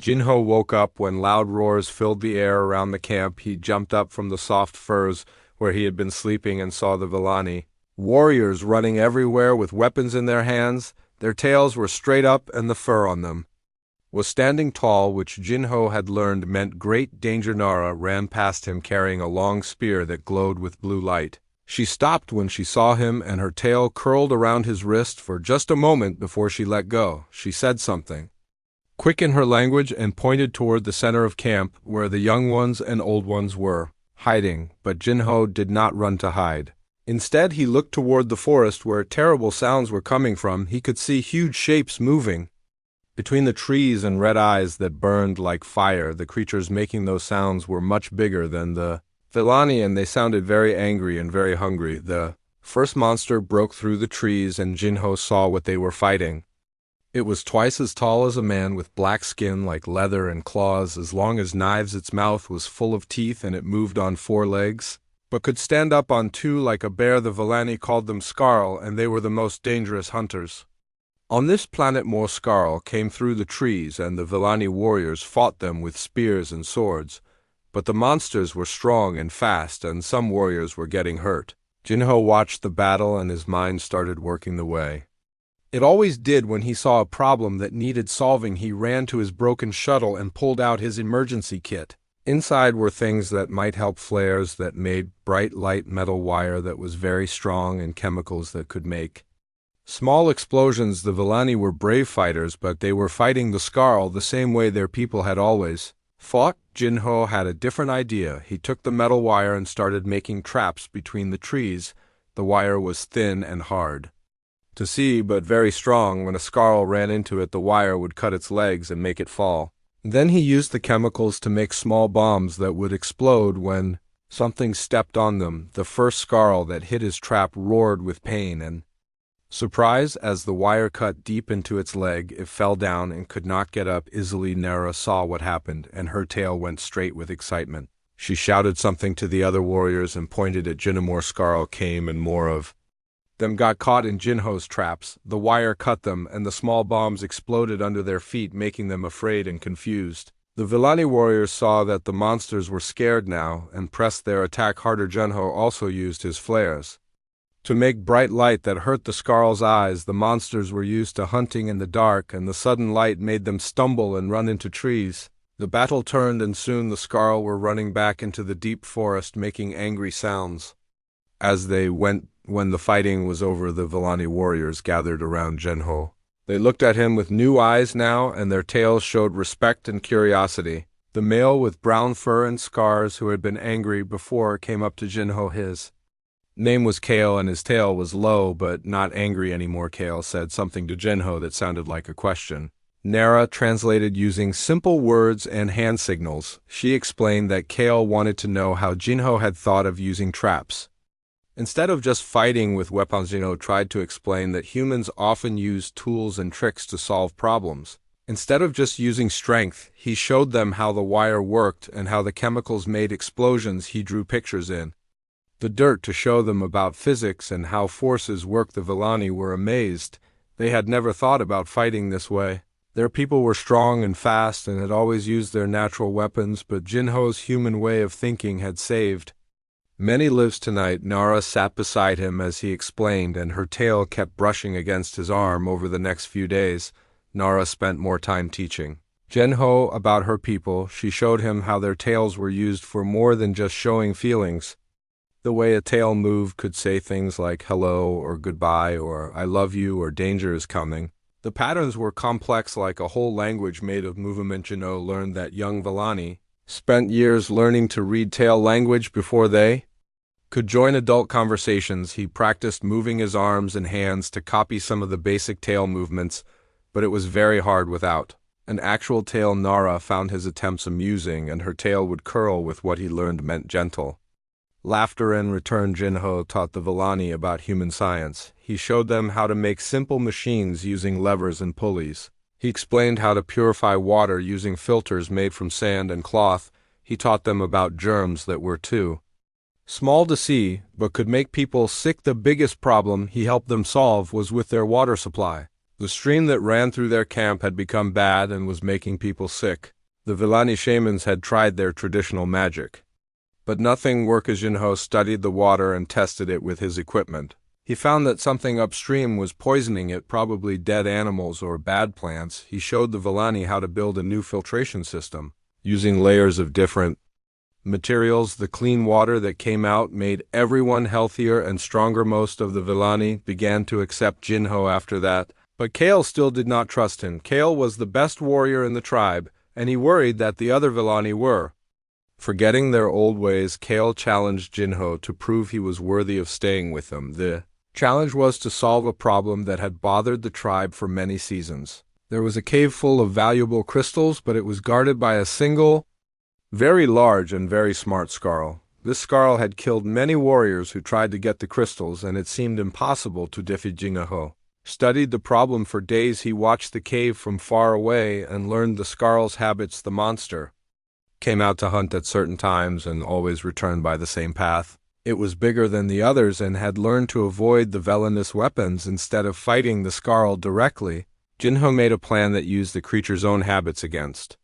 Jinho woke up when loud roars filled the air around the camp. He jumped up from the soft furs where he had been sleeping and saw the Villani. Warriors running everywhere with weapons in their hands. Their tails were straight up and the fur on them was standing tall, which Jinho had learned meant great danger. Nara ran past him carrying a long spear that glowed with blue light. She stopped when she saw him, and her tail curled around his wrist for just a moment before she let go. She said something quick in her language and pointed toward the center of camp where the young ones and old ones were hiding, but Jinho did not run to hide. Instead, he looked toward the forest where terrible sounds were coming from. He could see huge shapes moving between the trees and red eyes that burned like fire. The creatures making those sounds were much bigger than the Villani, and they sounded very angry and very hungry. The first monster broke through the trees, and Jinho saw what they were fighting. It was twice as tall as a man, with black skin like leather and claws as long as knives. Its mouth was full of teeth, and it moved on 4 legs, but could stand up on 2 like a bear. The Villani called them Skarl, and they were the most dangerous hunters on this planet. More Skarl came through the trees, and the Villani warriors fought them with spears and swords. But the monsters were strong and fast, and some warriors were getting hurt. Jinho watched the battle, and his mind started working the way it always did when he saw a problem that needed solving. He ran to his broken shuttle and pulled out his emergency kit. Inside were things that might help, flares that made bright light, metal wire that was very strong, and chemicals that could make small explosions. The Villani were brave fighters, but they were fighting the Skarl the same way their people had always fought. Jinho had a different idea. He took the metal wire and started making traps between the trees. The wire was thin and hard to see, but very strong. When a Skarl ran into it, the wire would cut its legs and make it fall. Then he used the chemicals to make small bombs that would explode when something stepped on them. The first Skarl that hit his trap roared with pain and surprise. As the wire cut deep into its leg, it fell down and could not get up easily. Nara saw what happened, and her tail went straight with excitement. She shouted something to the other warriors and pointed at Jinho. More Skarl came, and more of them got caught in Jinho's traps. The wire cut them, and the small bombs exploded under their feet, making them afraid and confused. The Villani warriors saw that the monsters were scared now and pressed their attack harder. Jinho also used his flares to make bright light that hurt the Skarl's eyes. The monsters were used to hunting in the dark, and the sudden light made them stumble and run into trees. The battle turned, and soon the Skarl were running back into the deep forest, making angry sounds as they went. When the fighting was over, the Villani warriors gathered around Jinho. They looked at him with new eyes now, and their tails showed respect and curiosity. The male with brown fur and scars, who had been angry before, came up to Jinho. His name was Kale, and his tail was low but not angry anymore. Kale said something to Jinho that sounded like a question. Nara translated using simple words and hand signals. She explained that Kale wanted to know how Jinho had thought of using traps instead of just fighting with weapons. Jinho tried to explain that humans often use tools and tricks to solve problems. Instead of just using strength, he showed them how the wire worked and how the chemicals made explosions. He drew pictures in the dirt to show them about physics and how forces work. The Villani were amazed. They had never thought about fighting this way. Their people were strong and fast and had always used their natural weapons, but Jinho's human way of thinking had saved many lives tonight. Nara sat beside him as he explained, and her tail kept brushing against his arm. Over the next few days, Nara spent more time teaching Jinho about her people. She showed him how their tails were used for more than just showing feelings. The way a tail moved could say things like hello or goodbye or I love you or danger is coming. The patterns were complex, like a whole language made of movement. Jinho learned that young Villani spent years learning to read tail language before they could join adult conversations. He practiced moving his arms and hands to copy some of the basic tail movements, but it was very hard without an actual tail. Nara found his attempts amusing, and her tail would curl with what he learned meant gentle laughter. In return, Jinho taught the Villani about human science. He showed them how to make simple machines using levers and pulleys. He explained how to purify water using filters made from sand and cloth. He taught them about germs that were too small to see, but could make people sick. The biggest problem he helped them solve was with their water supply. The stream that ran through their camp had become bad and was making people sick. The Villani shamans had tried their traditional magic, but nothing worked as Jinho studied the water and tested it with his equipment. He found that something upstream was poisoning it, probably dead animals or bad plants. He showed the Villani how to build a new filtration system, using layers of different materials. The clean water that came out made everyone healthier and stronger. Most of the Villani began to accept Jinho after that, but Kale still did not trust him. Kale was the best warrior in the tribe, and he worried that the other Villani were. Forgetting their old ways, Kale challenged Jinho to prove he was worthy of staying with them. The challenge was to solve a problem that had bothered the tribe for many seasons. There was a cave full of valuable crystals, but it was guarded by a single, very large and very smart Skarl. This Skarl had killed many warriors who tried to get the crystals, and it seemed impossible to defeat Jinho. Studied the problem for days. He watched the cave from far away and learned the Skarl's habits. The monster came out to hunt at certain times and always returned by the same path. It was bigger than the others and had learned to avoid the villainous weapons instead of fighting the Skarl directly. Jinho made a plan that used the creature's own habits against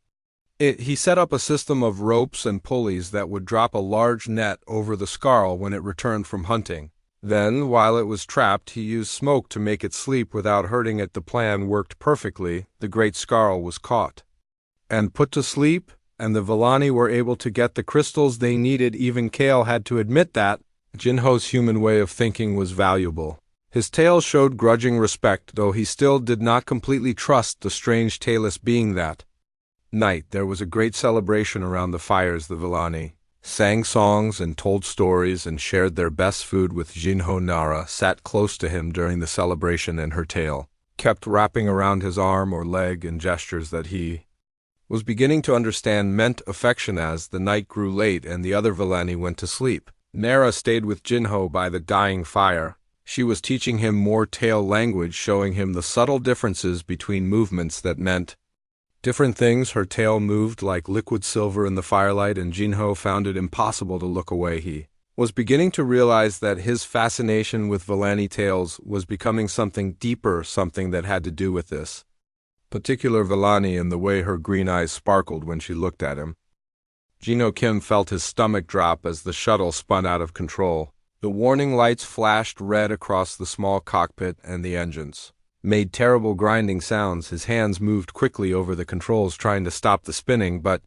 it. He set up a system of ropes and pulleys that would drop a large net over the Skarl when it returned from hunting. Then, while it was trapped, he used smoke to make it sleep without hurting it. The plan worked perfectly. The great Skarl was caught and put to sleep, and the Villani were able to get the crystals they needed. Even Kale had to admit that Jinho's human way of thinking was valuable. His tail showed grudging respect, though he still did not completely trust the strange tailless being. That night there was a great celebration around the fires. The Villani sang songs and told stories and shared their best food with Jinho. Nara sat close to him during the celebration, and her tail kept wrapping around his arm or leg in gestures that he was beginning to understand meant affection. As the night grew late and the other Villani went to sleep, Nara stayed with Jinho by the dying fire. She was teaching him more tail language, showing him the subtle differences between movements that meant different things. Her tail moved like liquid silver in the firelight, and Jinho found it impossible to look away. He was beginning to realize that his fascination with Villani tails was becoming something deeper, something that had to do with this particular Villani and the way her green eyes sparkled when she looked at him. Jinho Kim felt his stomach drop as the shuttle spun out of control. The warning lights flashed red across the small cockpit, and the engines made terrible grinding sounds. His hands moved quickly over the controls trying to stop the spinning, but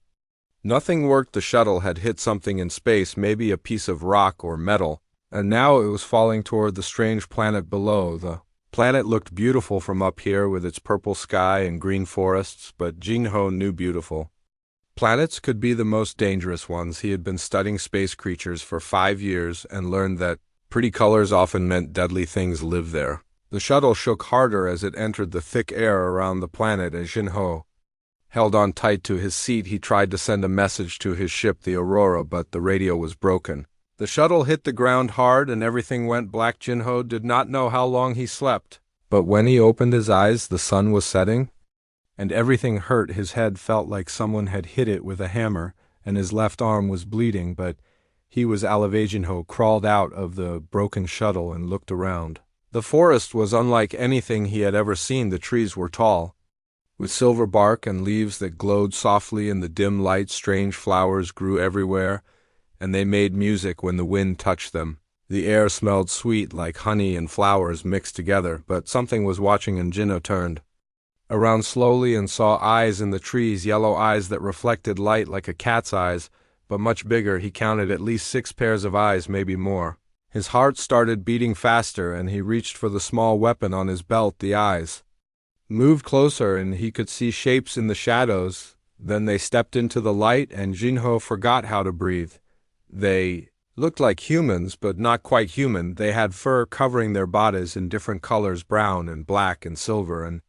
nothing worked. The shuttle had hit something in space, maybe a piece of rock or metal, and now it was falling toward the strange planet below. The planet looked beautiful from up here with its purple sky and green forests, but Jinho knew beautiful planets could be the most dangerous ones. He had been studying space creatures for 5 years and learned that pretty colors often meant deadly things lived there. The shuttle shook harder as it entered the thick air around the planet. As Jinho held on tight to his seat, he tried to send a message to his ship, the Aurora, but the radio was broken. The shuttle hit the ground hard and everything went black. Jinho did not know how long he slept, but when he opened his eyes, the sun was setting, and everything hurt. His head felt like someone had hit it with a hammer, and his left arm was bleeding, but he was alive. Jinho crawled out of the broken shuttle and looked around. The forest was unlike anything he had ever seen. The trees were tall, with silver bark and leaves that glowed softly in the dim light. Strange flowers grew everywhere, and they made music when the wind touched them. The air smelled sweet, like honey and flowers mixed together, but something was watching, and Jinho turned around slowly and saw eyes in the trees, yellow eyes that reflected light like a cat's eyes, but much bigger. He counted at least 6 pairs of eyes, maybe more. His heart started beating faster, and he reached for the small weapon on his belt. The eyes moved closer, and he could see shapes in the shadows. Then they stepped into the light, and Jinho forgot how to breathe. They looked like humans, but not quite human. They had fur covering their bodies in different colors, brown and black and silver and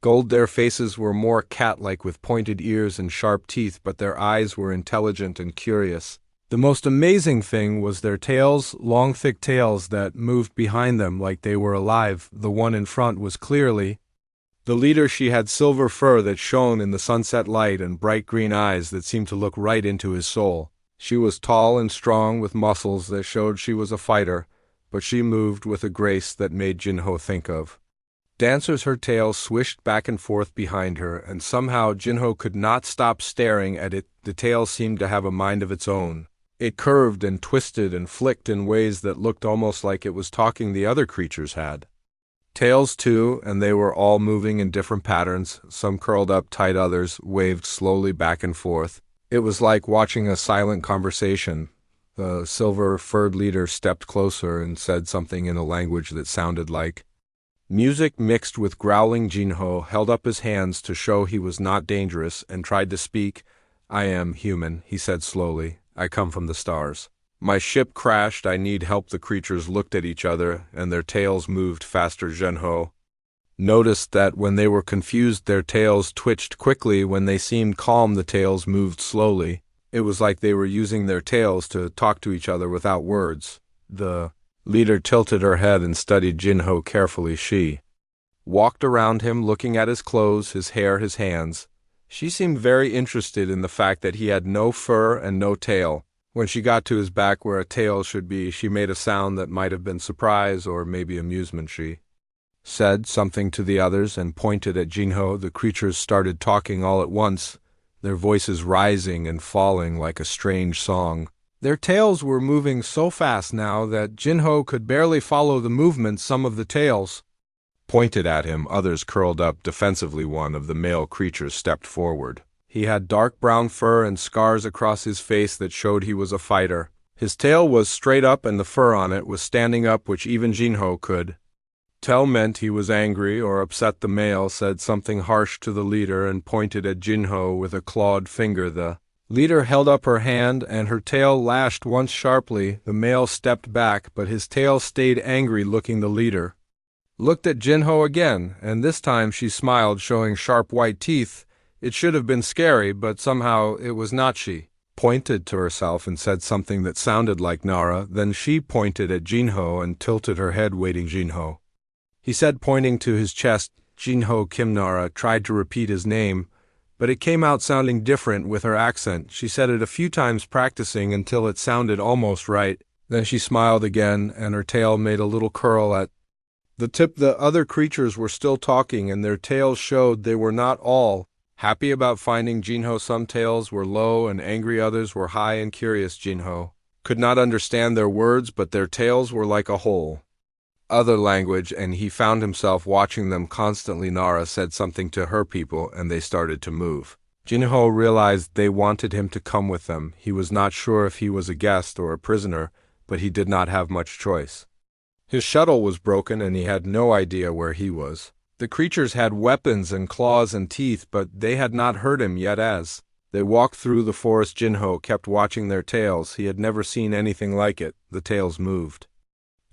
gold. Their faces were more cat-like with pointed ears and sharp teeth, but their eyes were intelligent and curious. The most amazing thing was their tails, long thick tails that moved behind them like they were alive. The one in front was clearly the leader. She had silver fur that shone in the sunset light and bright green eyes that seemed to look right into his soul. She was tall and strong with muscles that showed she was a fighter, but she moved with a grace that made Jinho think of Dancers, her tail swished back and forth behind her, and somehow Jinho could not stop staring at it. The tail seemed to have a mind of its own. It curved and twisted and flicked in ways that looked almost like it was talking the other creatures had. Tails too, and they were all moving in different patterns. Some curled up tight, others waved slowly back and forth. It was like watching a silent conversation. The silver-furred leader stepped closer and said something in a language that sounded like music mixed with growling. Jinho held up his hands to show he was not dangerous and tried to speak. "I am human," he said slowly. "I come from the stars. My ship crashed. I need help." The creatures looked at each other, and their tails moved faster. Jinho noticed that when they were confused, their tails twitched quickly. When they seemed calm, the tails moved slowly. It was like they were using their tails to talk to each other without words. The leader tilted her head and studied Jinho carefully. She walked around him, looking at his clothes, his hair, his hands. She seemed very interested in the fact that he had no fur and no tail. When she got to his back where a tail should be, she made a sound that might have been surprise or maybe amusement. She said something to the others and pointed at Jinho. The creatures started talking all at once, their voices rising and falling like a strange song. Their tails were moving so fast now that Jinho could barely follow the movement. Some of the tails pointed at him, others curled up defensively. One of the male creatures stepped forward. He had dark brown fur and scars across his face that showed he was a fighter. His tail was straight up and the fur on it was standing up, which even Jinho could tell meant he was angry or upset. The male said something harsh to the leader and pointed at Jinho with a clawed finger. The leader held up her hand and her tail lashed once sharply. The male stepped back, but his tail stayed angry. Looking, the leader looked at Jinho again, and this time she smiled, showing sharp white teeth. It should have been scary, but somehow it was not. She pointed to herself and said something that sounded like Nara. Then she pointed at Jinho and tilted her head, waiting. Jinho, he said, pointing to his chest. Jinho Kim. Nara tried to repeat his name, but it came out sounding different with her accent. She said it a few times, practicing until it sounded almost right. Then she smiled again, and her tail made a little curl at the tip. The other creatures were still talking, and their tails showed they were not all happy about finding Jinho. Some tails were low and angry, others were high and curious. Jinho could not understand their words, but their tails were like a whole other language, and he found himself watching them constantly. Nara said something to her people, and they started to move. Jinho realized they wanted him to come with them. He was not sure if he was a guest or a prisoner, but he did not have much choice. His shuttle was broken, and he had no idea where he was. The creatures had weapons and claws and teeth, but they had not hurt him yet. As they walked through the forest, Jinho kept watching their tails. He had never seen anything like it. The tails moved,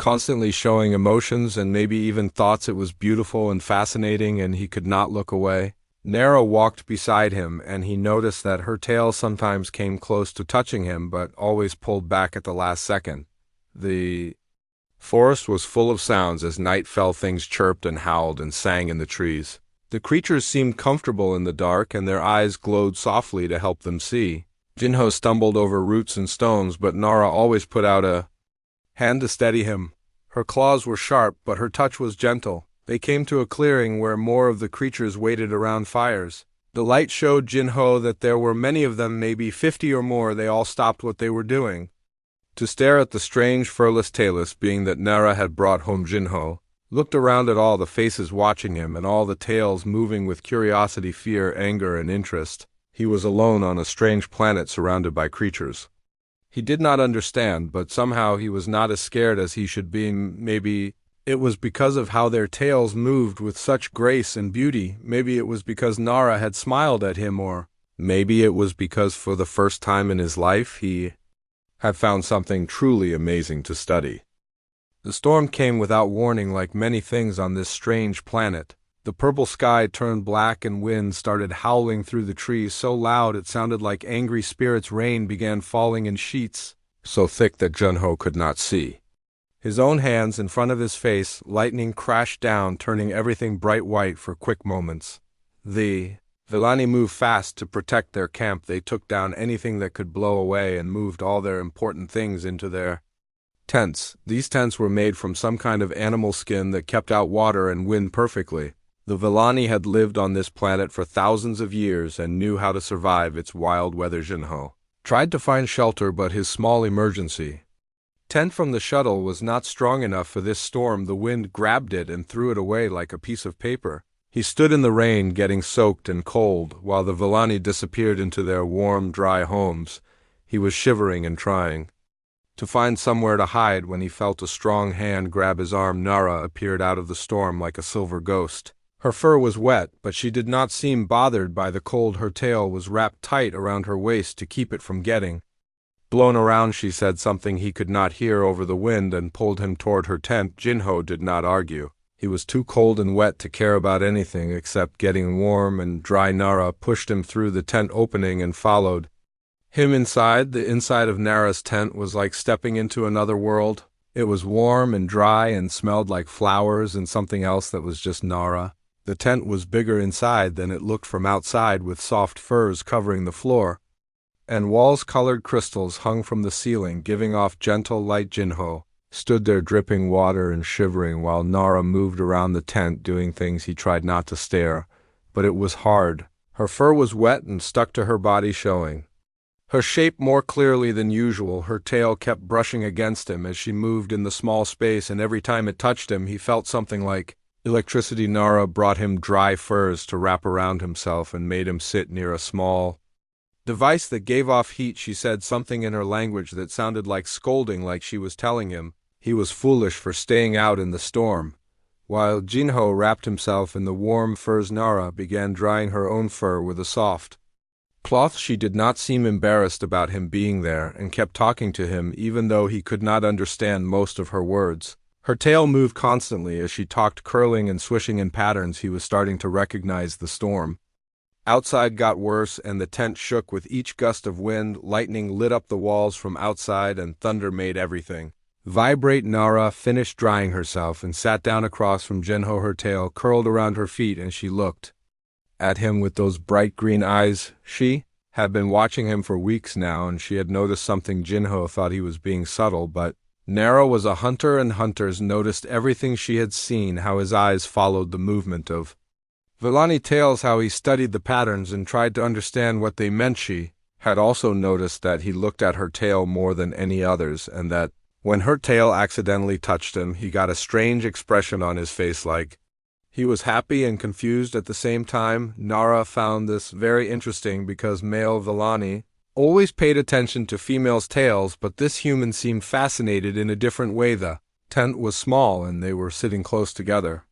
constantly showing emotions and maybe even thoughts. It was beautiful and fascinating, and he could not look away. Nara walked beside him, and he noticed that her tail sometimes came close to touching him, but always pulled back at the last second. The forest was full of sounds. As night fell, things chirped and howled and sang in the trees. The creatures seemed comfortable in the dark, and their eyes glowed softly to help them see. Jinho stumbled over roots and stones, but Nara always put out a hand to steady him. Her claws were sharp, but her touch was gentle. They came to a clearing where more of the creatures waited around fires. The light showed Jinho that there were many of them, maybe 50 or more. They all stopped what they were doing to stare at the strange furless tailless being that Nara had brought home. Jinho looked around at all the faces watching him and all the tails moving with curiosity, fear, anger, and interest. He was alone on a strange planet surrounded by creatures he did not understand, but somehow he was not as scared as he should be. Maybe it was because of how their tails moved with such grace and beauty. Maybe it was because Nara had smiled at him, or maybe it was because for the first time in his life he had found something truly amazing to study. The storm came without warning, like many things on this strange planet. The purple sky turned black and wind started howling through the trees so loud it sounded like angry spirits. Rain began falling in sheets so thick that Jinho could not see his own hands in front of his face. Lightning crashed down, turning everything bright white for quick moments. The Villani moved fast to protect their camp. They took down anything that could blow away and moved all their important things into their Tents. These tents were made from some kind of animal skin that kept out water and wind perfectly. The Villani had lived on this planet for thousands of years and knew how to survive its wild weather. Jinho tried to find shelter, but his small emergency tent from the shuttle was not strong enough for this storm. The wind grabbed it and threw it away like a piece of paper. He stood in the rain, getting soaked and cold, while the Villani disappeared into their warm, dry homes. He was shivering and trying to find somewhere to hide when he felt a strong hand grab his arm. Nara appeared out of the storm like a silver ghost. Her fur was wet, but she did not seem bothered by the cold. Her tail was wrapped tight around her waist to keep it from getting blown around. She said something he could not hear over the wind and pulled him toward her tent. Jinho did not argue. He was too cold and wet to care about anything except getting warm and dry. Nara pushed him through the tent opening and followed him inside. The inside of Nara's tent was like stepping into another world. It was warm and dry and smelled like flowers and something else that was just Nara. The tent was bigger inside than it looked from outside, with soft furs covering the floor, and walls colored crystals hung from the ceiling, giving off gentle light. Jinho stood there dripping water and shivering while Nara moved around the tent doing things. He tried not to stare, but it was hard. Her fur was wet and stuck to her body, showing her shape more clearly than usual. Her tail kept brushing against him as she moved in the small space, and every time it touched him, he felt something like electricity. Nara brought him dry furs to wrap around himself and made him sit near a small device that gave off heat. She said something in her language that sounded like scolding, like she was telling him he was foolish for staying out in the storm. While Jinho wrapped himself in the warm furs, Nara began drying her own fur with a soft cloth. She did not seem embarrassed about him being there and kept talking to him even though he could not understand most of her words. Her tail moved constantly as she talked, curling and swishing in patterns. He was starting to recognize the storm outside got worse, and the tent shook with each gust of wind. Lightning lit up the walls from outside, and thunder made everything vibrate. Nara finished drying herself and sat down across from Jinho, her tail curled around her feet, and she looked at him with those bright green eyes. She had been watching him for weeks now, and she had noticed something. Jinho thought he was being subtle, but Nara was a hunter, and hunters noticed everything. She had seen how his eyes followed the movement of Villani tails, how he studied the patterns and tried to understand what they meant. She had also noticed that he looked at her tail more than any others, and that when her tail accidentally touched him, he got a strange expression on his face, like he was happy and confused at the same time. Nara found this very interesting because male Villani always paid attention to females' tails, but this human seemed fascinated in a different way. The tent was small and they were sitting close together.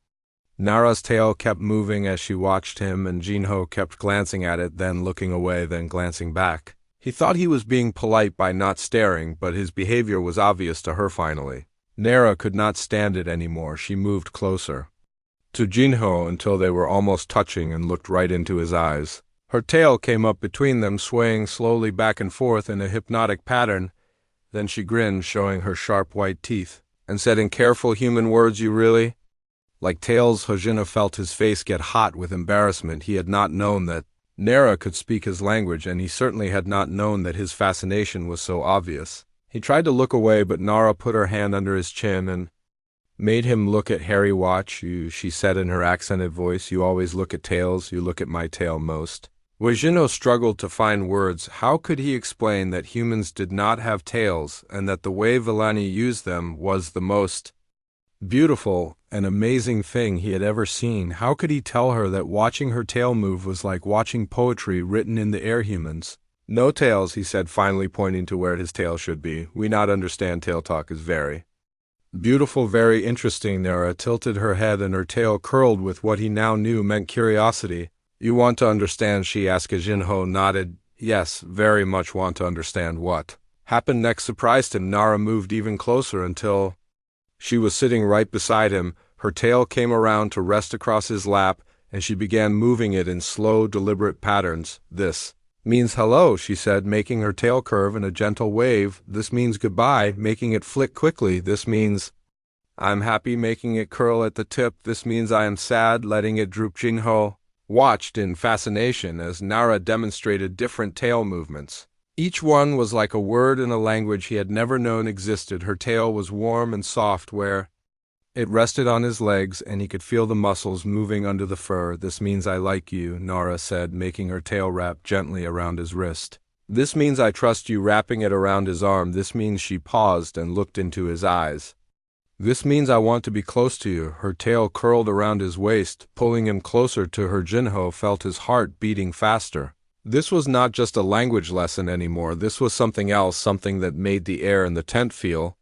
Nara's tail kept moving as she watched him, and Jinho kept glancing at it, then looking away, then glancing back. He thought he was being polite by not staring, but his behavior was obvious to her. Finally, Nara could not stand it anymore. She moved closer to Jinho until they were almost touching and looked right into his eyes. Her tail came up between them, swaying slowly back and forth in a hypnotic pattern. Then she grinned, showing her sharp white teeth, and said in careful human words, "You really like tails?" Hojina felt his face get hot with embarrassment. He had not known that Nara could speak his language, and he certainly had not known that his fascination was so obvious. He tried to look away, but Nara put her hand under his chin and made him look at Harry. "Watch, you," she said in her accented voice. "You always look at tails. You look at my tail most." Hojino struggled to find words. How could he explain that humans did not have tails, and that the way Villani used them was the most beautiful and amazing thing he had ever seen? How could he tell her that watching her tail move was like watching poetry written in the air? "Humans no tails," he said, finally pointing to where his tail should be. "We not understand. Tail talk is very beautiful, very interesting." Nara tilted her head, and her tail curled with what he now knew meant curiosity. "You want to understand?" she asked. Jinho nodded. "Yes, very much want to understand." What happened next surprised him. Nara moved even closer until she was sitting right beside him. Her tail came around to rest across his lap, and she began moving it in slow, deliberate patterns. "This means hello," she said, making her tail curve in a gentle wave. "This means goodbye," making it flick quickly. "This means I'm happy," making it curl at the tip. "This means I am sad," letting it droop. Jinho watched in fascination as Nara demonstrated different tail movements. Each one was like a word in a language he had never known existed. Her tail was warm and soft where it rested on his legs, and he could feel the muscles moving under the fur. "This means I like you," Nara said, making her tail wrap gently around his wrist. "This means I trust you," wrapping it around his arm. "This means," she paused and looked into his eyes. "This means I want to be close to you." Her tail curled around his waist, pulling him closer to her. Jinho felt his heart beating faster. This was not just a language lesson anymore. This was something else, something that made the air in the tent feel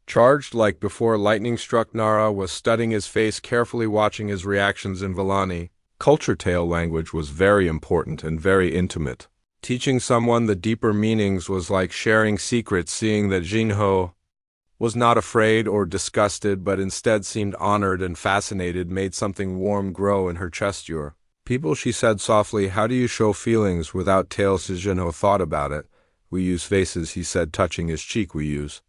charged like before lightning struck. Nara was studying his face, carefully watching his reactions in Villani. Culture tale language was very important and very intimate. Teaching someone the deeper meanings was like sharing secrets. Seeing that Jinho was not afraid or disgusted, but instead seemed honored and fascinated, made something warm grow in her chest. "Your people," she said softly. "How do you show feelings without tails?" Jinho thought about it. "We use faces," he said, touching his cheek. "We use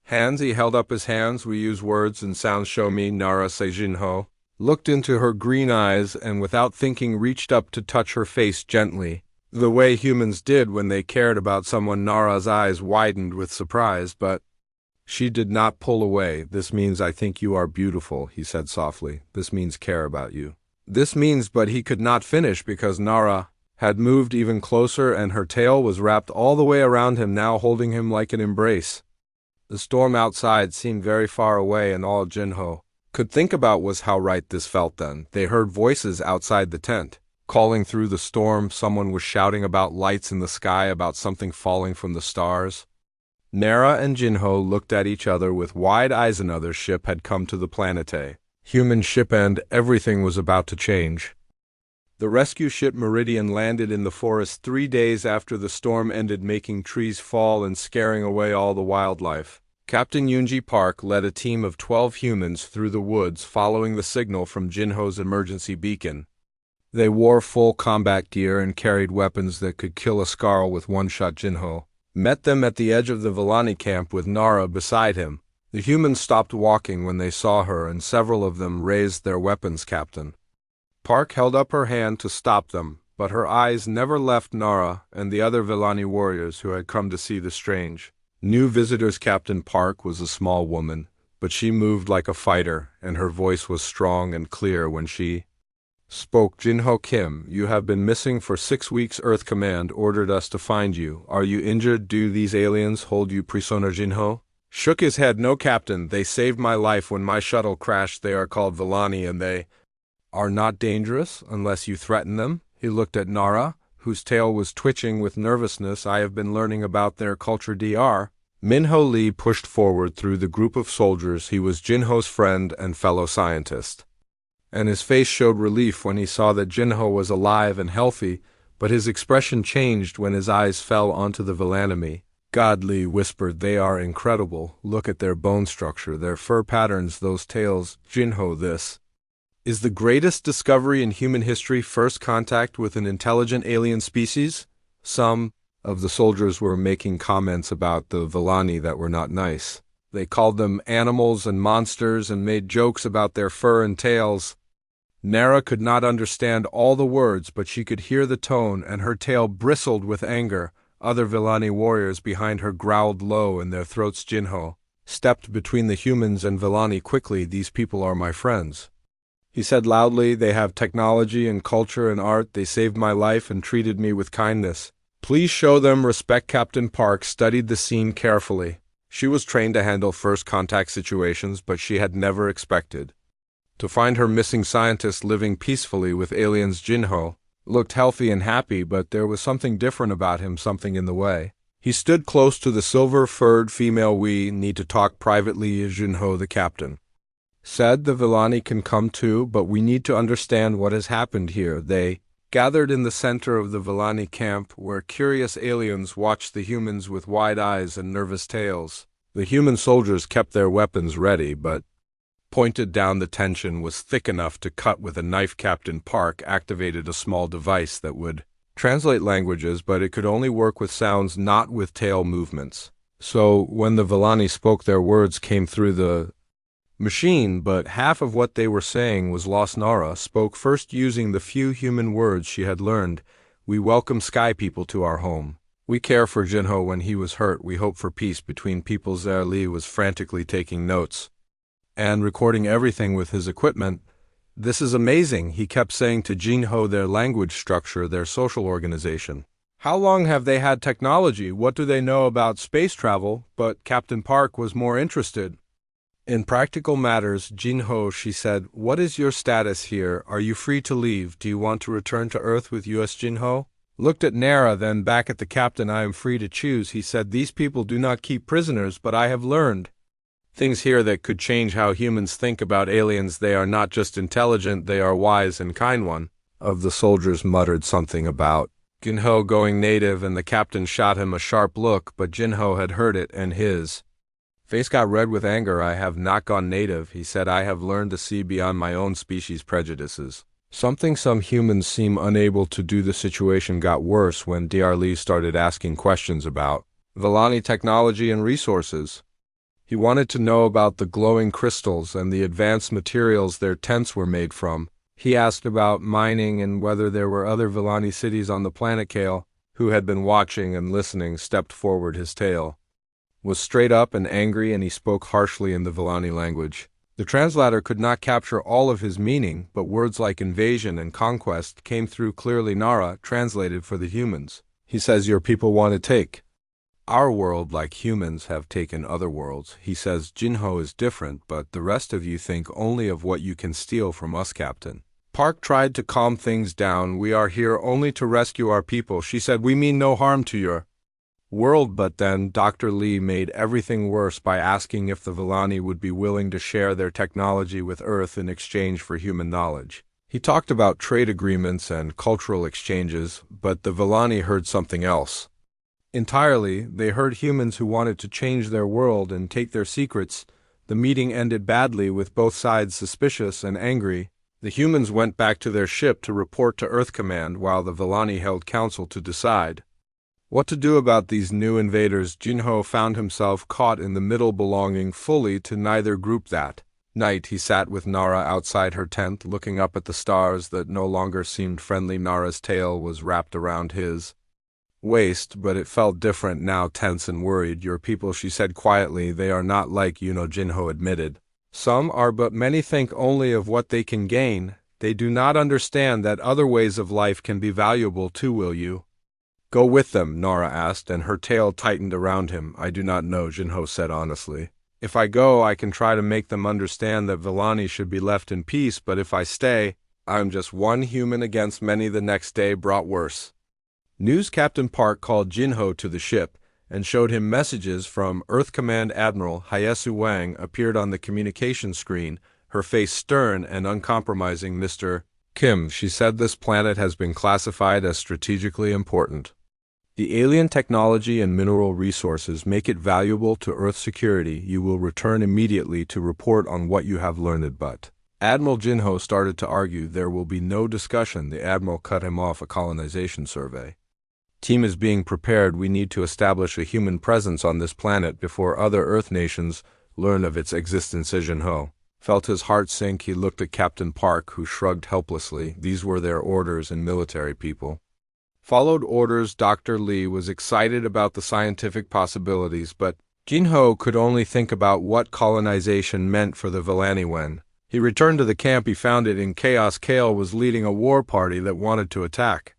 hands." He held up his hands. "We use words and sounds." "Show me," Nara said. Jinho looked into her green eyes and without thinking reached up to touch her face gently, the way humans did when they cared about someone. Nara's eyes widened with surprise, but she did not pull away. "This means I think you are beautiful," he said softly. "This means care about you. This means," but he could not finish because Nara had moved even closer and her tail was wrapped all the way around him, now holding him like an embrace. The storm outside seemed very far away, and all Jinho could think about was how right this felt. Then they heard voices outside the tent, calling through the storm. Someone was shouting about lights in the sky, about something falling from the stars. Nara and Jinho looked at each other with wide eyes. Another ship had come to the planet, a human ship, and everything was about to change. The rescue ship Meridian landed in the forest 3 days after the storm ended, making trees fall and scaring away all the wildlife. Captain Yoonji Park led a team of 12 humans through the woods, following the signal from Jinho's emergency beacon. They wore full combat gear and carried weapons that could kill a Scarl with one shot. Jinho met them at the edge of the Villani camp with Nara beside him. The humans stopped walking when they saw her, and several of them raised their weapons. Captain Park held up her hand to stop them, but her eyes never left Nara and the other Villani warriors who had come to see the strange new visitors. Captain Park was a small woman, but she moved like a fighter, and her voice was strong and clear when she spoke. "Jinho Kim, you have been missing for 6 weeks. Earth Command ordered us to find you. Are you injured? Do these aliens hold you prisoner?" Jinho shook his head. "No, Captain. They saved my life when my shuttle crashed. They are called Villani, and they are not dangerous unless you threaten them." He looked at Nara, whose tail was twitching with nervousness. "I have been learning about their culture." Dr. Minho Lee pushed forward through the group of soldiers. He was Jinho's friend and fellow scientist, and his face showed relief when he saw that Jinho was alive and healthy, but his expression changed when his eyes fell onto the Villanime. "God," Lee whispered, "they are incredible. Look at their bone structure, their fur patterns, those tails." "Jinho, this is the greatest discovery in human history. First contact with an intelligent alien species." Some of the soldiers were making comments about the Villani that were not nice. They called them animals and monsters and made jokes about their fur and tails. Nara could not understand all the words, but she could hear the tone, and her tail bristled with anger. Other Villani warriors behind her growled low in their throats. Jinho stepped between the humans and Villani quickly. "These people are my friends," he said loudly. "They have technology and culture and art. They saved my life and treated me with kindness. Please show them respect." Captain Park studied the scene carefully. She was trained to handle first contact situations, but she had never expected to find her missing scientist living peacefully with aliens. Jinho looked healthy and happy, but there was something different about him, something in the way he stood close to the silver-furred female. "We need to talk privately." Jinho, the captain said, "The Villani can come too, but we need to understand what has happened here." They gathered in the center of the Villani camp, where curious aliens watched the humans with wide eyes and nervous tails. The human soldiers kept their weapons ready, but pointed down. The tension was thick enough to cut with a knife. Captain Park activated a small device that would translate languages, but it could only work with sounds, not with tail movements. So when the Villani spoke, their words came through the machine, but half of what they were saying was lost. Nara spoke first, using the few human words she had learned. "We welcome sky people to our home. We care for Jinho when he was hurt. We hope for peace between peoples. There Li was frantically taking notes and recording everything with his equipment. This is amazing, he kept saying to Jinho, their language structure, their social organization. How long have they had technology? What do they know about space travel? But Captain Park was more interested in practical matters. Jinho, she said, what is your status here? Are you free to leave? Do you want to return to Earth with us? Jinho looked at Nara, then back at the captain. I am free to choose, he said. These people do not keep prisoners, but I have learned things here that could change how humans think about aliens. They are not just intelligent, they are wise and kind. One of the soldiers muttered something about Jinho going native, and the captain shot him a sharp look, but Jinho had heard it, and his face got red with anger. I have not gone native, he said. I have learned to see beyond my own species' prejudices. Something some humans seem unable to do. The situation got worse when Dr. Li started asking questions about Villani technology and resources. He wanted to know about the glowing crystals and the advanced materials their tents were made from. He asked about mining and whether there were other Villani cities on the planet. Kale, who had been watching and listening, stepped forward. His tale was straight up and angry, and he spoke harshly in the Villani language. The translator could not capture all of his meaning, but words like invasion and conquest came through clearly. Nara translated for the humans. He says your people want to take our world like humans have taken other worlds. He says Jinho is different, but the rest of you think only of what you can steal from us, Captain. Park tried to calm things down. We are here only to rescue our people, she said. We mean no harm to your world. But then Dr. Li made everything worse by asking if the Villani would be willing to share their technology with Earth in exchange for human knowledge. He talked about trade agreements and cultural exchanges, but the Villani heard something else entirely. They heard humans who wanted to change their world and take their secrets. The meeting ended badly, with both sides suspicious and angry. The humans went back to their ship to report to Earth Command, while the Villani held council to decide what to do about these new invaders. Jinho found himself caught in the middle, belonging fully to neither group. That night he sat with Nara outside her tent, looking up at the stars that no longer seemed friendly. Nara's tail was wrapped around his waist, but it felt different now, tense and worried. Your people, she said quietly, they are not like you know, Jinho admitted. Some are, but many think only of what they can gain. They do not understand that other ways of life can be valuable too. Will you go with them? Nara asked, and her tail tightened around him. I do not know, Jinho said honestly. If I go, I can try to make them understand that Villani should be left in peace, but if I stay, I'm just one human against many. The next day brought worse news. Captain Park called Jinho to the ship and showed him messages from Earth Command. Admiral Hyesu Wang appeared on the communication screen, her face stern and uncompromising. Mr. Kim, she said, this planet has been classified as strategically important. The alien technology and mineral resources make it valuable to Earth security. You will return immediately to report on what you have learned. But Admiral Jinho started to argue. There will be no discussion. The Admiral cut him off. A colonization survey team is being prepared. We need to establish a human presence on this planet before other Earth nations learn of its existence. Jinho felt his heart sink. He looked at Captain Park, who shrugged helplessly. These were their orders, and military people followed orders. Dr. Li was excited about the scientific possibilities, but Jinho could only think about what colonization meant for the Villani. When he returned to the camp, he found it in chaos. Kale was leading a war party that wanted to attack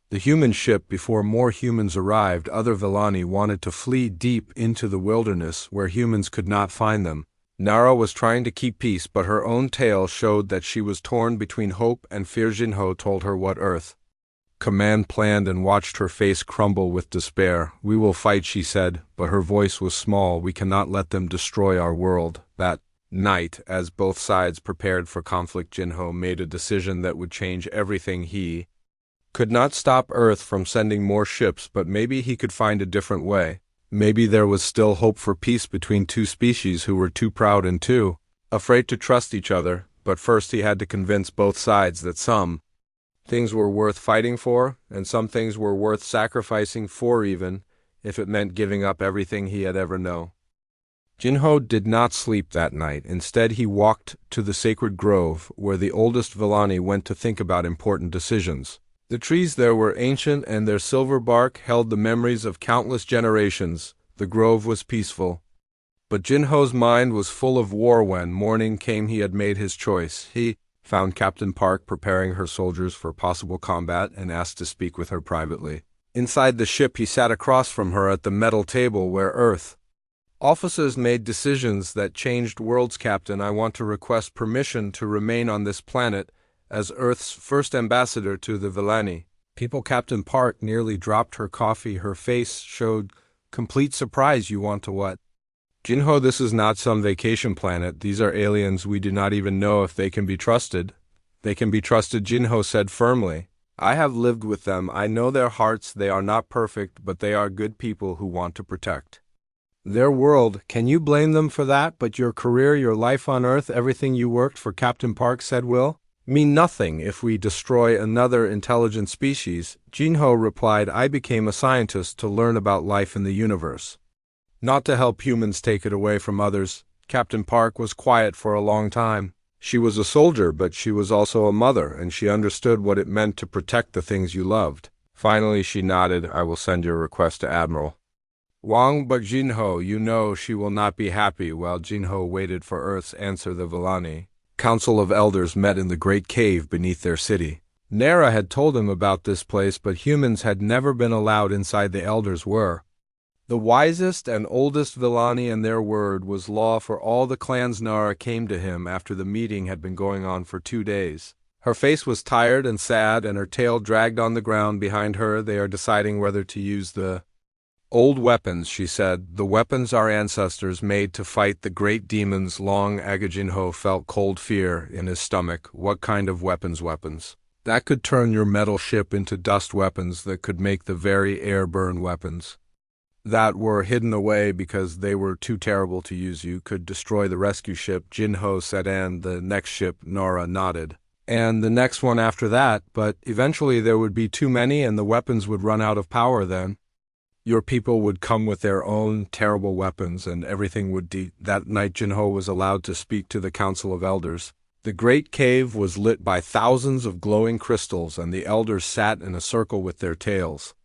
the human ship before more humans arrived. Other Villani wanted to flee deep into the wilderness where humans could not find them. Nara was trying to keep peace, but her own tale showed that she was torn between hope and fear. Jinho told her what Earth Command planned and watched her face crumble with despair. We will fight, she said, but her voice was small. We cannot let them destroy our world. That night, as both sides prepared for conflict, Jinho made a decision that would change everything. He could not stop Earth from sending more ships, but maybe he could find a different way. Maybe there was still hope for peace between two species who were too proud and too afraid to trust each other. But first he had to convince both sides that some things were worth fighting for, and some things were worth sacrificing for, even if it meant giving up everything he had ever known. Jinho did not sleep that night. Instead, he walked to the sacred grove, where the oldest Villani went to think about important decisions. The trees there were ancient, and their silver bark held the memories of countless generations. The grove was peaceful. But Jinho's mind was full of war. When morning came, he had made his choice. He found Captain Park preparing her soldiers for possible combat and asked to speak with her privately. Inside the ship, he sat across from her at the metal table where Earth officers made decisions that changed worlds. Captain, I want to request permission to remain on this planet as Earth's first ambassador to the Villani people. Captain Park nearly dropped her coffee. Her face showed complete surprise. You want to what? Jinho, this is not some vacation planet. These are aliens. We do not even know if they can be trusted. They can be trusted, Jinho said firmly. I have lived with them. I know their hearts. They are not perfect, but they are good people who want to protect their world. Can you blame them for that? But your career, your life on Earth, everything you worked for, Captain Park said, will mean nothing if we destroy another intelligent species. Jinho replied, I became a scientist to learn about life in the universe, not to help humans take it away from others. Captain Park was quiet for a long time. She was a soldier, but she was also a mother, and she understood what it meant to protect the things you loved. Finally, she nodded. I will send your request to Admiral Wang, but Jinho, you know she will not be happy. While Jinho waited for Earth's answer, the Villani Council of Elders met in the great cave beneath their city. Nara had told him about this place, but humans had never been allowed inside. The Elders were the wisest and oldest Villani, and their word was law for all the clans. Nara came to him after the meeting had been going on for 2 days. Her face was tired and sad, and her tail dragged on the ground behind her. They are deciding whether to use the old weapons, she said. The weapons our ancestors made to fight the great demons. Long Agajinho felt cold fear in his stomach. What kind of weapons? Weapons that could turn your metal ship into dust, weapons that could make the very air burn, weapons that were hidden away because they were too terrible to use. You could destroy the rescue ship, Jinho said, and the next ship. Nora nodded. And the next one after that, but eventually there would be too many and the weapons would run out of power. Then your people would come with their own terrible weapons and everything would That night Jinho was allowed to speak to the Council of Elders. The great cave was lit by thousands of glowing crystals, and the elders sat in a circle with their tails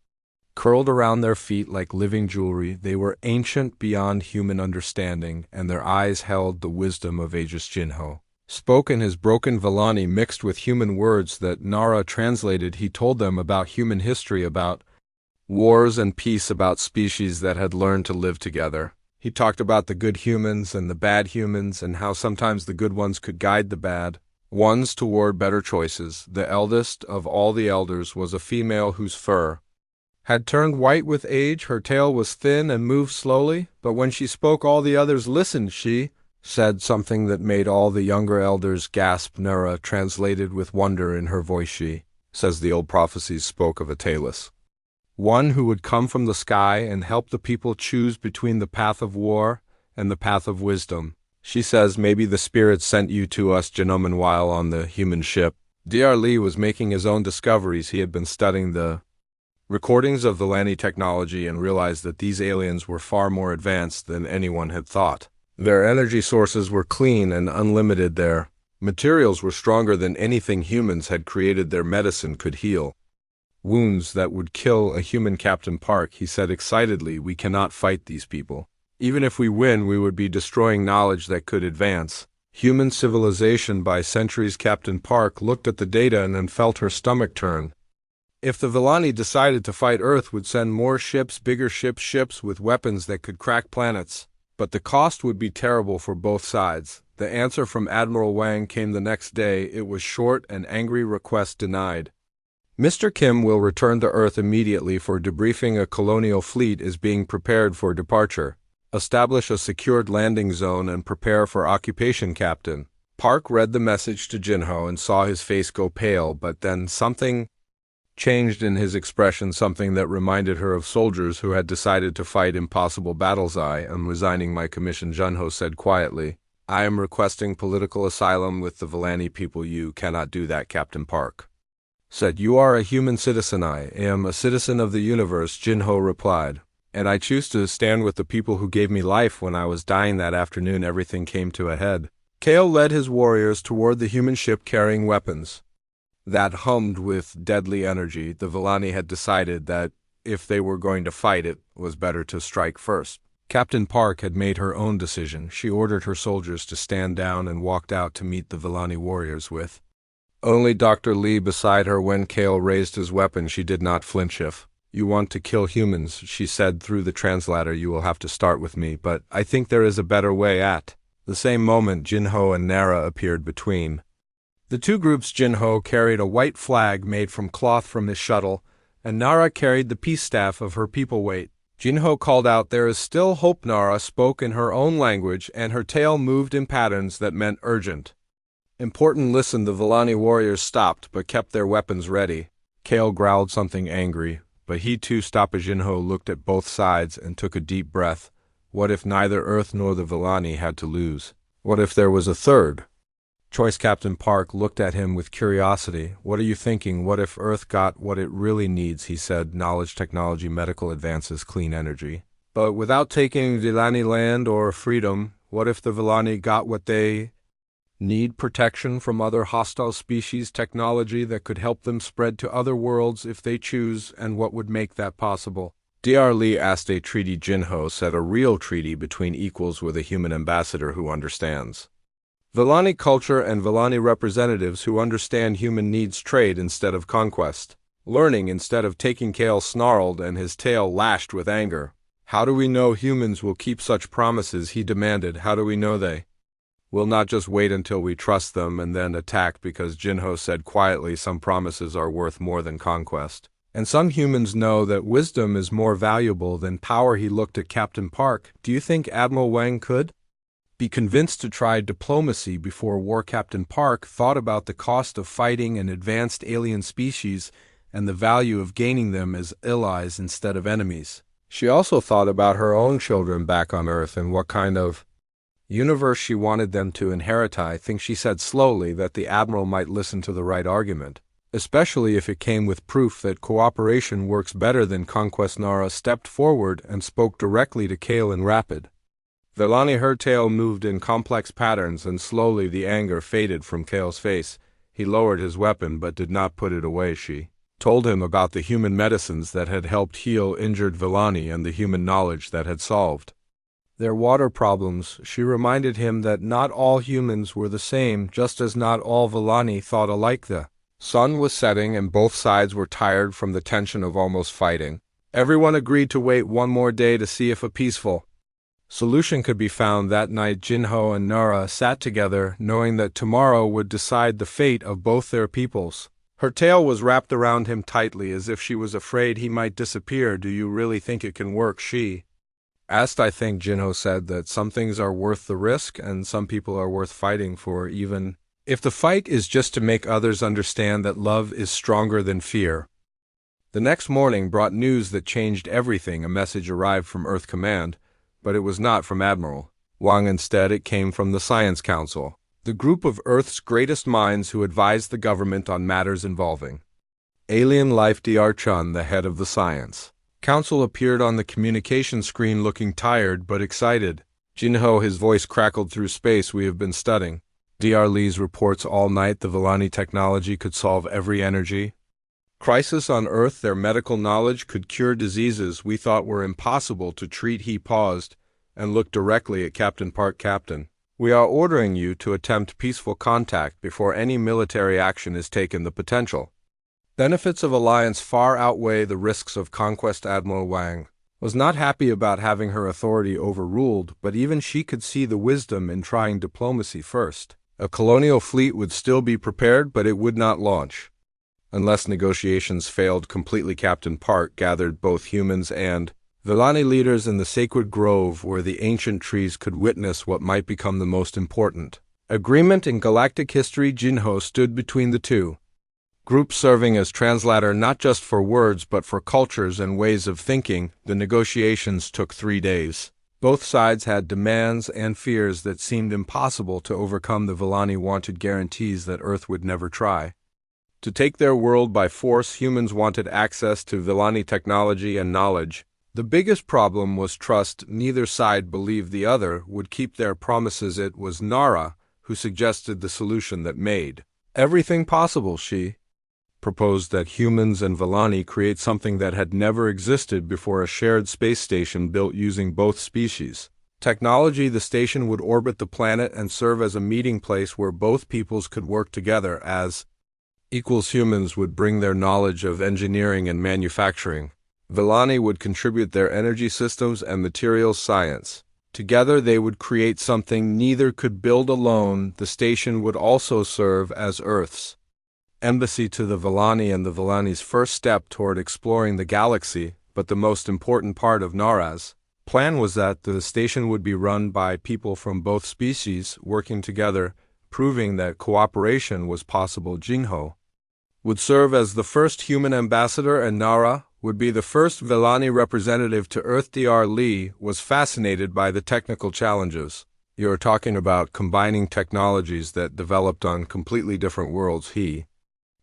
curled around their feet like living jewelry. They were ancient beyond human understanding, and their eyes held the wisdom of ages. Jinho spoke in his broken Villani mixed with human words that Nara translated. He told them about human history, about wars and peace, about species that had learned to live together. He talked about the good humans and the bad humans, and how sometimes the good ones could guide the bad ones toward better choices. The eldest of all the elders was a female whose fur had turned white with age. Her tail was thin and moved slowly, but when she spoke all the others listened. She said something that made all the younger elders gasp. Nara translated with wonder in her voice. She says the old prophecies spoke of a Talus, one who would come from the sky and help the people choose between the path of war and the path of wisdom. She says maybe the spirits sent you to us, Genoman, while on the human ship. Dr. Lee was making his own discoveries. He had been studying the recordings of the Villani technology and realized that these aliens were far more advanced than anyone had thought. Their energy sources were clean and unlimited. Their materials were stronger than anything humans had created. Their medicine could heal wounds that would kill a human. Captain Park, he said excitedly, we cannot fight these people. Even if we win, we would be destroying knowledge that could advance human civilization by centuries. Captain Park looked at the data and then felt her stomach turn. If the Villani decided to fight, Earth would send more ships, bigger ships with weapons that could crack planets. But the cost would be terrible for both sides. The answer from Admiral Wang came the next day. It was short and angry. Request denied. Mr. Kim will return to Earth immediately for debriefing. A colonial fleet is being prepared for departure. Establish a secured landing zone and prepare for occupation. Captain Park read the message to Jinho and saw his face go pale, but then something changed in his expression, something that reminded her of soldiers who had decided to fight impossible battles. I am resigning my commission, Jinho said quietly. I am requesting political asylum with the Villani people. You cannot do that, Captain Park said. You are a human citizen. I am a citizen of the universe, Jinho replied. And I choose to stand with the people who gave me life when I was dying. That afternoon, everything came to a head. Kale led his warriors toward the human ship carrying weapons. that hummed with deadly energy. The Villani had decided that if they were going to fight, it was better to strike first. Captain Park had made her own decision. She ordered her soldiers to stand down and walked out to meet the Villani warriors with only Dr. Lee beside her. When Kale raised his weapon, she did not flinch. "If you want to kill humans," she said through the translator, "you will have to start with me, but I think there is a better way." At the same moment, Jinho and Nara appeared between the two groups. Jinho carried a white flag made from cloth from his shuttle, and Nara carried the peace staff of her people weight. Jinho called out, "There is still hope." Nara spoke in her own language, and her tail moved in patterns that meant urgent. Important. Listen. The Villani warriors stopped, but kept their weapons ready. Kale growled something angry, but he too stopped. Jinho looked at both sides and took a deep breath. What if neither Earth nor the Villani had to lose? What if there was a third choice? Captain Park looked at him with curiosity. "What are you thinking? What if Earth got what it really needs?" he said. "Knowledge, technology, medical advances, clean energy. But without taking Villani land or freedom, what if the Villani got what they need? Protection from other hostile species, technology that could help them spread to other worlds if they choose, and what would make that possible?" Dr. Lee asked. "A treaty." Jinho said. "A real treaty between equals with a human ambassador who understands Villani culture and Villani representatives who understand human needs, trade instead of conquest, learning instead of taking." Kale snarled and his tail lashed with anger. "How do we know humans will keep such promises?" he demanded. "How do we know they will not just wait until we trust them and then attack?" Because Jinho said quietly, "Some promises are worth more than conquest, and some humans know that wisdom is more valuable than power." He looked at Captain Park. "Do you think Admiral Wang could be convinced to try diplomacy before war?" Captain Park thought about the cost of fighting an advanced alien species and the value of gaining them as allies instead of enemies. She also thought about her own children back on Earth and what kind of universe she wanted them to inherit. "I think," she said slowly, "that the Admiral might listen to the right argument, especially if it came with proof that cooperation works better than conquest." Nara stepped forward and spoke directly to Kale in rapid Villani. Her tail moved in complex patterns, and slowly the anger faded from Kale's face. He lowered his weapon but did not put it away. She told him about the human medicines that had helped heal injured Villani and the human knowledge that had solved their water problems. She reminded him that not all humans were the same, just as not all Villani thought alike. The sun was setting and both sides were tired from the tension of almost fighting. Everyone agreed to wait one more day to see if a peaceful solution could be found. That night, Jinho and Nara sat together, knowing that tomorrow would decide the fate of both their peoples. Her tail was wrapped around him tightly, as if she was afraid he might disappear. "Do you really think it can work?" she asked. "I think," Jinho said, "that some things are worth the risk, and some people are worth fighting for, even if the fight is just to make others understand that love is stronger than fear." The next morning brought news that changed everything. A message arrived from Earth Command, but it was not from Admiral Wang. Instead, it came from the Science Council, the group of Earth's greatest minds who advised the government on matters involving alien life. Dr. Chun, the head of the Science Council, appeared on the communication screen looking tired but excited. "Jinho," his voice crackled through space, "we have been studying Dr. Lee's reports all night. The Villani technology could solve every energy crisis on Earth. Their medical knowledge could cure diseases we thought were impossible to treat." He paused and looked directly at Captain Park. "Captain, we are ordering you to attempt peaceful contact before any military action is taken. The potential benefits of alliance far outweigh the risks of conquest." Admiral Wang was not happy about having her authority overruled, but even she could see the wisdom in trying diplomacy first. A colonial fleet would still be prepared, but it would not launch unless negotiations failed completely. Captain Park gathered both humans and Villani leaders in the sacred grove where the ancient trees could witness what might become the most important agreement in galactic history. Jinho stood between the two groups, serving as translator not just for words but for cultures and ways of thinking. The negotiations took 3 days. Both sides had demands and fears that seemed impossible to overcome. The Villani wanted guarantees that Earth would never try to take their world by force. Humans wanted access to Villani technology and knowledge. The biggest problem was trust. Neither side believed the other would keep their promises. It was Nara who suggested the solution that made everything possible. She proposed that humans and Villani create something that had never existed before, a shared space station built using both species. Technology: the station would orbit the planet and serve as a meeting place where both peoples could work together as equals. Humans would bring their knowledge of engineering and manufacturing. Villani would contribute their energy systems and materials science. Together they would create something neither could build alone. The station would also serve as Earth's embassy to the Villani and the Villani's first step toward exploring the galaxy. But the most important part of Nara's plan was that the station would be run by people from both species working together, proving that cooperation was possible. Jinho would serve as the first human ambassador, and Nara would be the first Villani representative to Earth. Dr. Lee was fascinated by the technical challenges. "You're talking about combining technologies that developed on completely different worlds," he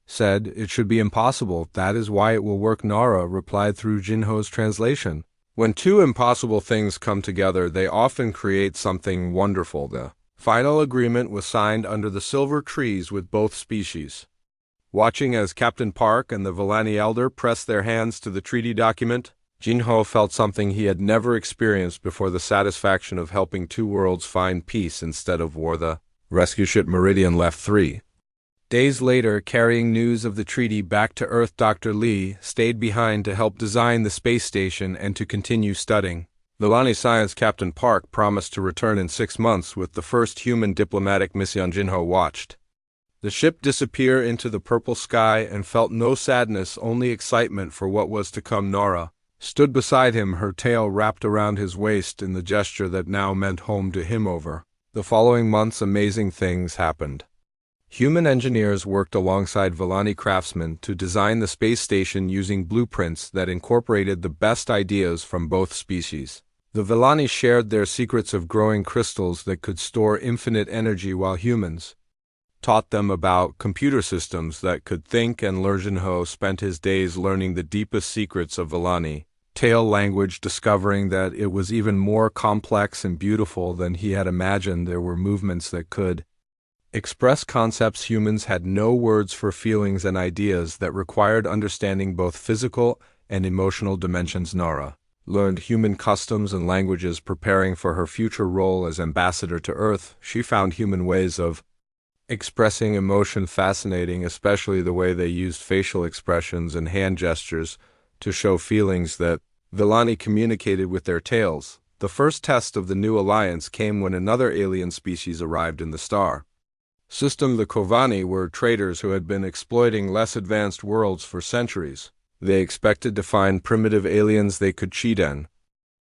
said. "It should be impossible." "That is why it will work," Nara replied through Jinho's translation. "When two impossible things come together, they often create something wonderful." The final agreement was signed under the silver trees with both species. Watching as Captain Park and the Villani elder pressed their hands to the treaty document, Jinho felt something he had never experienced before: the satisfaction of helping two worlds find peace instead of war. The rescue ship Meridian left 3 days later, carrying news of the treaty back to Earth. Dr. Lee stayed behind to help design the space station and to continue studying. Villani science Captain Park promised to return in 6 months with the first human diplomatic mission. Jinho watched the ship disappear into the purple sky and felt no sadness, only excitement for what was to come. Nara stood beside him, her tail wrapped around his waist in the gesture that now meant home to him. Over the following months, amazing things happened. Human engineers worked alongside Villani craftsmen to design the space station using blueprints that incorporated the best ideas from both species. The Villani shared their secrets of growing crystals that could store infinite energy, while humans taught them about computer systems that could think and learn. Jinho spent his days learning the deepest secrets of Villani tale language, discovering that it was even more complex and beautiful than he had imagined. There were movements that could express concepts humans had no words for, feelings and ideas that required understanding both physical and emotional dimensions. Nara learned human customs and languages, preparing for her future role as ambassador to Earth. She found human ways of expressing emotion fascinating, especially the way they used facial expressions and hand gestures to show feelings that Villani communicated with their tales. The first test of the new alliance came when another alien species arrived in the star system. The Kovani were traders who had been exploiting less advanced worlds for centuries. They expected to find primitive aliens they could cheat in,